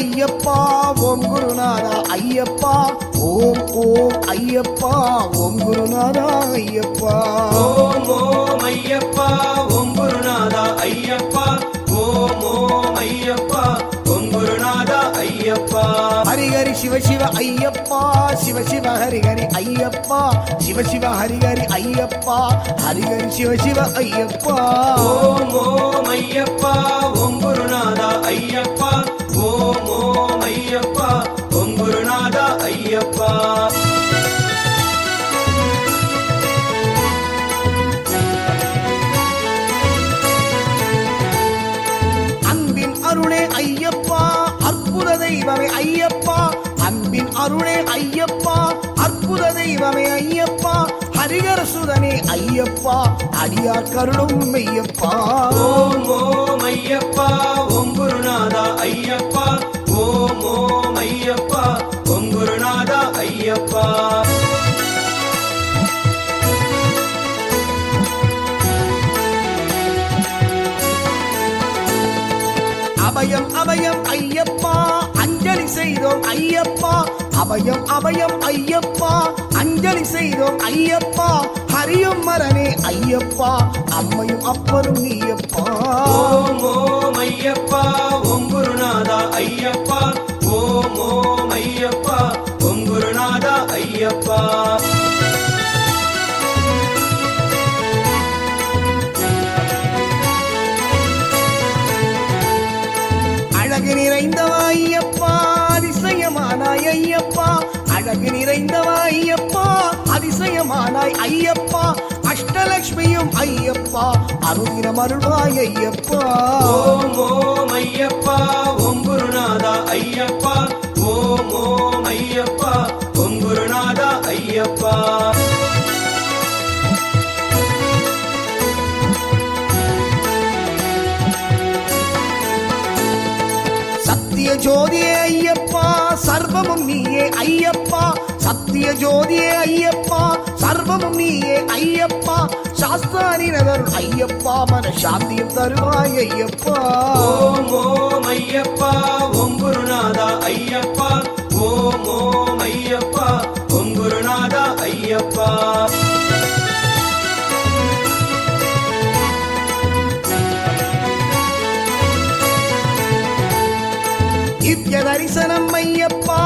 ஐயப்பா ஓம் குருநாதா ஐயப்பா ஓம் ஓம் ஐயப்பா ஓம் குருநாதா ஐயப்பா ஓம் ஓம் ஐயப்பா ஓம் குருநாதா ஐயப்பா ஓம் ஓம் ஐயப்பா ஓம் குருநாதா ஐயப்பா ஹரிஹரி சிவ சிவ ஐயப்பா சிவ சிவ ஹரிஹரி ஐயப்பா சிவ சிவ ஹரிஹரி ஐயப்பா ஹரிஹரி சிவ சிவ ஐயப்பா ஓம் ஓம் ஐயப்பா ஓம் குருநாதா ஐயப்பா ஓம் ஓம் ஐயப்பா ஓம் குருநாதா ஐயப்பா அன்பின் அருளே ஐயப்பா அற்புத தெய்வமே ஐயப்பா அன்பின் அருளே ஐயப்பா அற்புத தெய்வமே ஐயப்பா ஹரிஹர சுதனே ஐயப்பா அடியார் கருளும் மெய்யப்பா ஓம் ஓம் ஐயப்பா ஓம் குருநாதா ஐயப்பா ஓம் ஓம் ஐயப்பா ஓம் குருநாதா ஐயப்பா அபயம் அபயம் ஐயப்பா அஞ்சலி செய்தோம் ஐயப்பா அபயம் அபயம் ஐயப்பா அஞ்சலி செய்தோம் ஐயப்பா ஹரியும் மரனே ஐயப்பா அம்மையும் அப்பரும் நீயப்பா ஓம் ஓம் ஐயப்பா ஓம் குருநாதா ஐயப்பா ஓம் ஓம் ஐயப்பா ஓம் குருநாதா ஐயப்பா அழகு நிறைந்தவா ஐயப்பா அதிசயமானாய் ஐயப்பா அழகு நிறைந்தவா ஐயப்பா அதிசயமானாய் ஐயப்பா அஷ்டலட்சுமியும் ஐயப்பா அருகிரம் அருள்வாய் ஐயப்பா ஓம் ஓம் ஐயப்பா ஓம் குருநாதா ஐயப்பா ஓம் ஓம் ஐயப்பா ஓம் குருநாதா ஐயப்பா சத்திய ஜோதியே ஐயப்பா சர்வமும் நீயே ஐயப்பா சத்திய ஜோதியே ஐயப்பா சர்வமும் நீயே ஐயப்பா சாஸ்தானினதர் ஐயப்பா மன சாந்தியும் தருவாய் ஐயப்பா ஓம் ஓம் ஐயப்பா ஓம் குருநாதா ஐயப்பா ஓம் ஓம் ஐயப்பா ஓம் குருநாதா ஐயப்பா திவ்ய தரிசனம் ஐயப்பா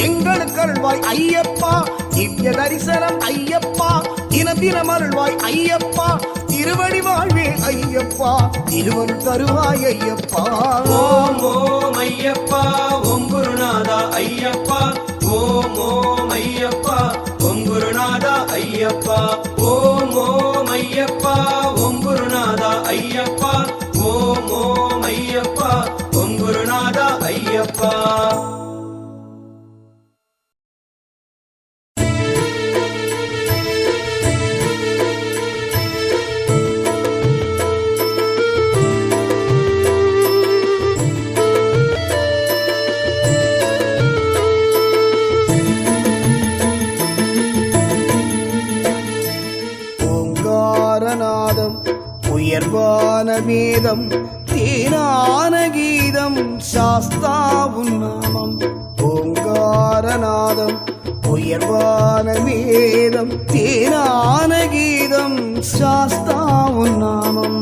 எங்களுக்கு அருள்வாய் ஐயப்பா திவ்ய தரிசனம் ஐயப்பா தினம் தினம் அருள்வாய் ஐயப்பா திருவடி வாழ்வே ஐயப்பா திருவருள் தருவாய் ஐயப்பா ஓம் ஓம் ஐயப்பா ஓம் குருநாதா ஐயப்பா ஓம் ஓம் ஐயப்பா ஓம் குருநாதா ஐயப்பா ஓம் ஓம் ஐயப்பா ஓம் குருநாதா ஐயப்பா ஓம் ஓம் ஐயப்பா ஓம் குருநாதா ஐயப்பா ஓங்காரநாதம் உயர்வான வேதம் தேனான கீதம் சாஸ்தாவுன் நாமம் ஓங்காரநாதம் உயர்வான வேதம் தேனான கீதம் சாஸ்தாவுன் நாமம்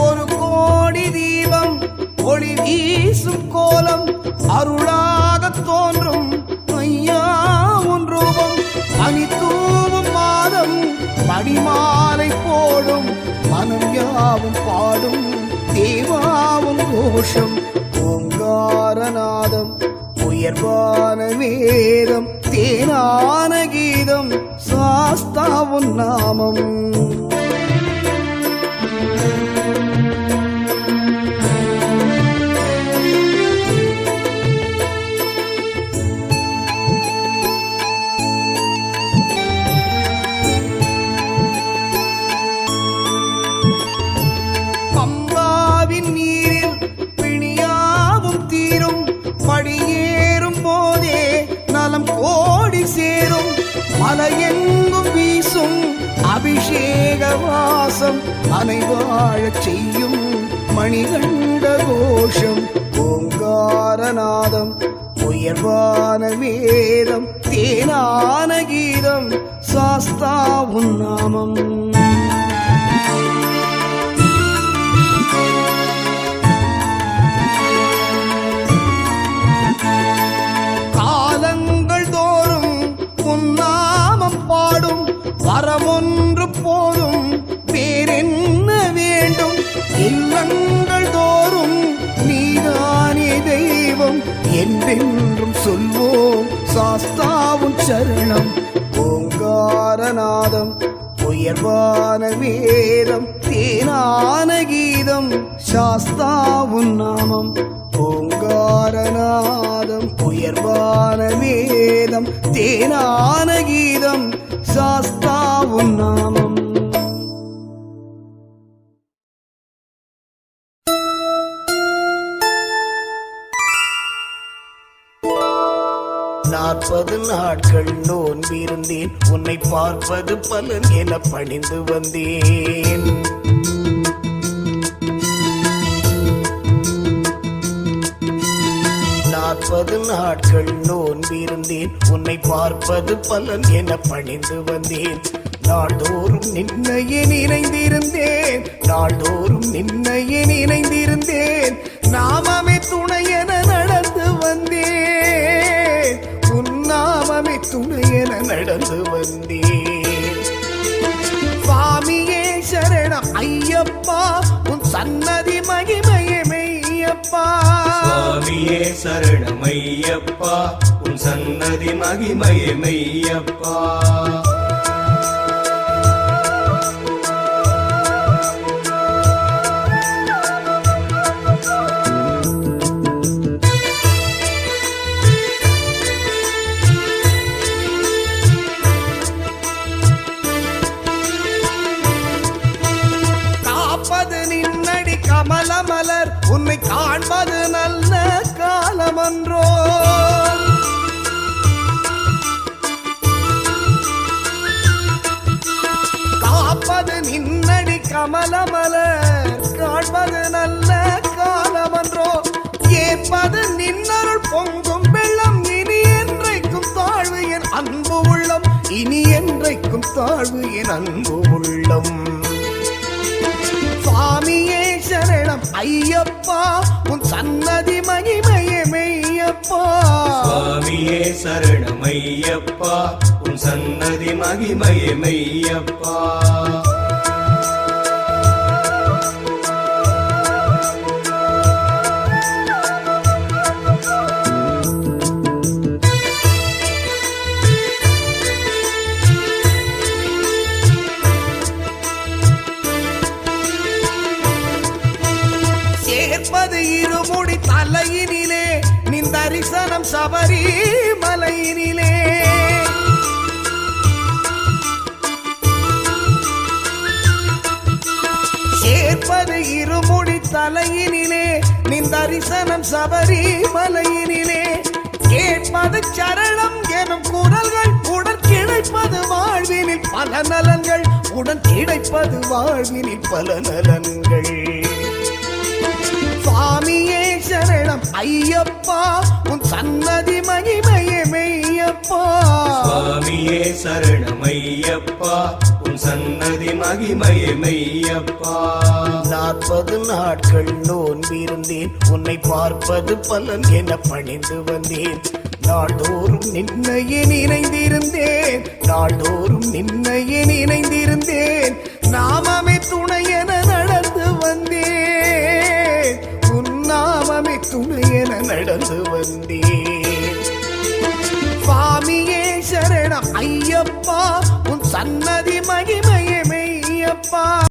ஒரு கோடி தீபம் ஒளி வீசும் கோலம் அருளாக தோன்றும் ஐயா உன் ரூபம் பனித்தூவும் மாதம் படிமாலை போடும் மனம் யாவும் பாடும் தேவாவும் கோஷம் ஓங்காரநாதம் உயர்வான வேதம் தேனான கீதம் சாஸ்தாவுன் நாமம் மலையெங்கும் வீசும் வாசம் அனைவாழச் செய்யும் மணிகண்ட கோஷம் ஓங்காரநாதம் உயர்வான வேதம் தேனான கீதம் சாஸ்தா உன் நாமம். காலங்கள் தோறும் உன் நாமம் பாடும் வரமொன்று போதும் வேறென்ன வேண்டும். இல்லங்கள் தோறும் நீதானே தெய்வம் என்றென்றும் சொல்வோம் சாஸ்தாவும் சரணம். ஓங்காரநாதம் உயர்வான வேதம் தேனான கீதம் சாஸ்தாவும் நாமம். ஓங்காரநாதம் உயர்வான வேதம் தேனான கீதம் சாஸ்தாவும் நாமம். 40 நாட்கள் நோன்பிருந்தேன் உன்னை பார்ப்பது பலன் என பணிந்து வந்தேன். நாட்கள் நோன்பிருந்தேன் உன்னை பார்ப்பது பலன் என பணிந்து வந்தேன். நாள்தோறும் நின்னையே நினைந்திருந்தேன், நாள்தோறும் நின்னையே நினைந்திருந்தேன். நாமமே துணையென நடந்து வந்தேன், உன் நாமமே துணையென நடந்து வந்தேன். சுவாமியே சரணம் ஐயப்பா, உன் சன்னதி மகிமையே மெய்யப்பா. சுவாமியே சரணம் ஐயப்பா, உன் சன்னதி மகிமையே மெய்யப்பா. நின்னடி கமலமலர் உன்னை காண்பது நல்ல காலமன்றோ. காப்பது நின்னடி கமலமலர் காண்பது நல்ல காலமன்றோ. ஏற்பது நின்னருள் பொங்கும் வெள்ளம், இனி என்றைக்கும் தாழ்வு என் அன்பு உள்ளம், இனி என்றைக்கும் தாழ்வு என் அன்பு உள்ளம். சுவாமியே சரணம் ஐயப்பா, உன் சன்னதி மகிமையே மெய்யப்பா. சுவாமியே சரணம் ஐயப்பா, உன் சன்னதி மகிமையே மெய்யப்பா. சேர்ப்பது இருமுடி தலையினிலே, நின் தரிசனம் சபரி மலையினிலே. சேர்ப்பது இருமுடி தலையினிலே, நின் தரிசனம் சபரி மலையினிலே. கேட்பது சரணம் எனும் குரல்கள், உடன் கிடைப்பது வாழ்வினில் பல நலன்கள், உடன் கிடைப்பது வாழ்வினில் பல நலன்கள். சுவாமியே சரணம் ஐயப்பா, உன் சன்னதி மகிமையே மெய்யப்பா. சுவாமியே சரணம் ஐயப்பா, உன் சன்னதி மகிமையே மெய்யப்பா. 40 நாட்கள் நோன்பிருந்தேன் உன்னை பார்ப்பது பலன் என பணிந்து வந்தேன். நாள்தோறும் நின்னையே நினைந்திருந்தேன், நாள்தோறும் நின்னையே நினைந்திருந்தேன். நாமமே துணையென நடந்து வந்தேன், உன் நாமமே துணையென நடந்து வந்தேன். சுவாமியே சரணம் ஐயப்பா, உன் சன்னதி மகிமையே மெய்யப்பா.